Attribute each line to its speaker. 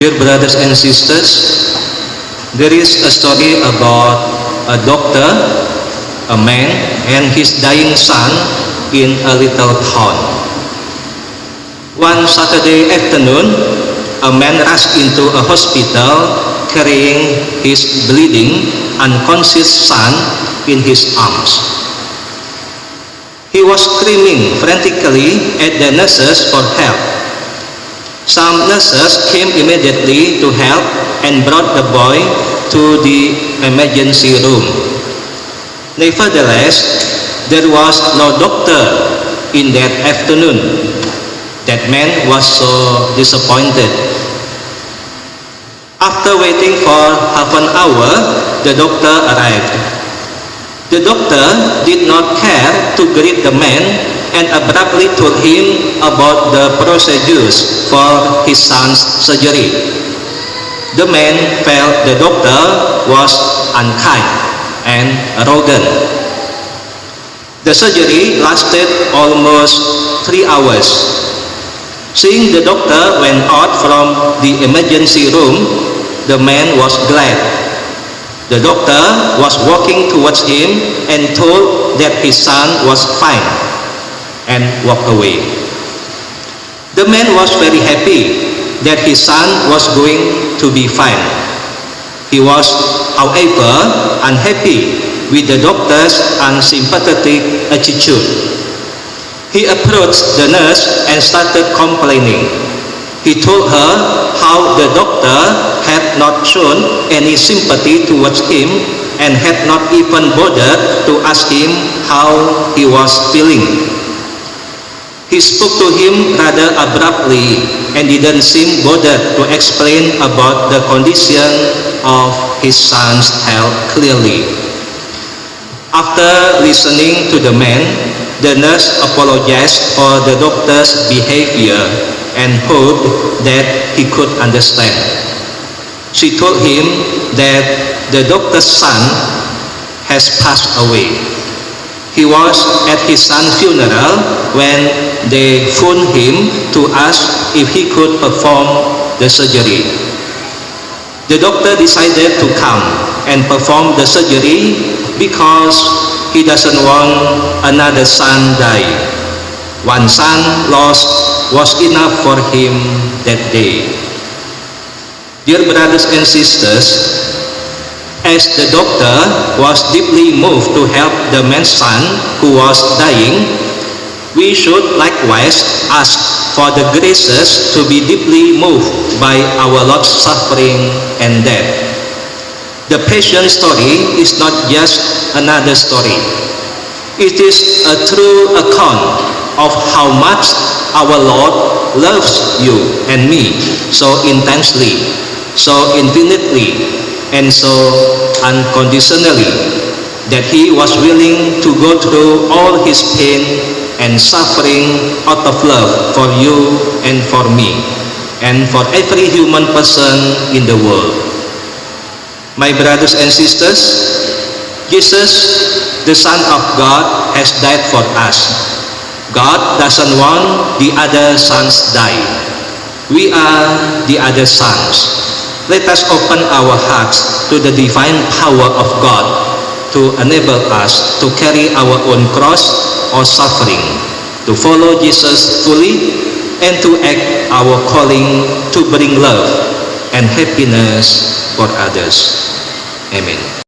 Speaker 1: Dear brothers and sisters, there is a story about a doctor, a man, and his dying son in a little town. One Saturday afternoon, a man rushed into a hospital carrying his bleeding, unconscious son in his arms. He was screaming frantically at the nurses for help. Some nurses came immediately to help and brought the boy to the emergency room. Nevertheless, there was no doctor in that afternoon. That man was so disappointed. After waiting for half an hour, the doctor arrived. The doctor did not care to greet the man and abruptly told him about the procedures for his son's surgery. The man felt the doctor was unkind and arrogant. The surgery lasted almost 3 hours. Seeing the doctor went out from the emergency room, the man was glad. The doctor was walking towards him and told that his son was fine and walked away. The man was very happy that his son was going to be fine. He was, however, unhappy with the doctor's unsympathetic attitude. He approached the nurse and started complaining. He told her how the doctor had not shown any sympathy towards him and had not even bothered to ask him how he was feeling. He spoke to him rather abruptly and didn't seem bothered to explain about the condition of his son's health clearly. After listening to the man, the nurse apologized for the doctor's behavior and hoped that he could understand. She told him that the doctor's son has passed away. He was at his son's funeral when they phoned him to ask if he could perform the surgery. The doctor decided to come and perform the surgery because he doesn't want another son die. One son lost was enough for him that day. Dear brothers and sisters, as the doctor was deeply moved to help the man's son who was dying, we should likewise ask for the graces to be deeply moved by our Lord's suffering and death. The Passion story is not just another story. It is a true account of how much our Lord loves you and me so intensely, so infinitely, and so unconditionally, that He was willing to go through all His pain and suffering out of love for you and for me, and for every human person in the world. My brothers and sisters, Jesus, the Son of God, has died for us. God doesn't want the other sons die. We are the other sons. Let us open our hearts to the divine power of God to enable us to carry our own cross or suffering, to follow Jesus fully, and to act our calling to bring love and happiness for others. Amen.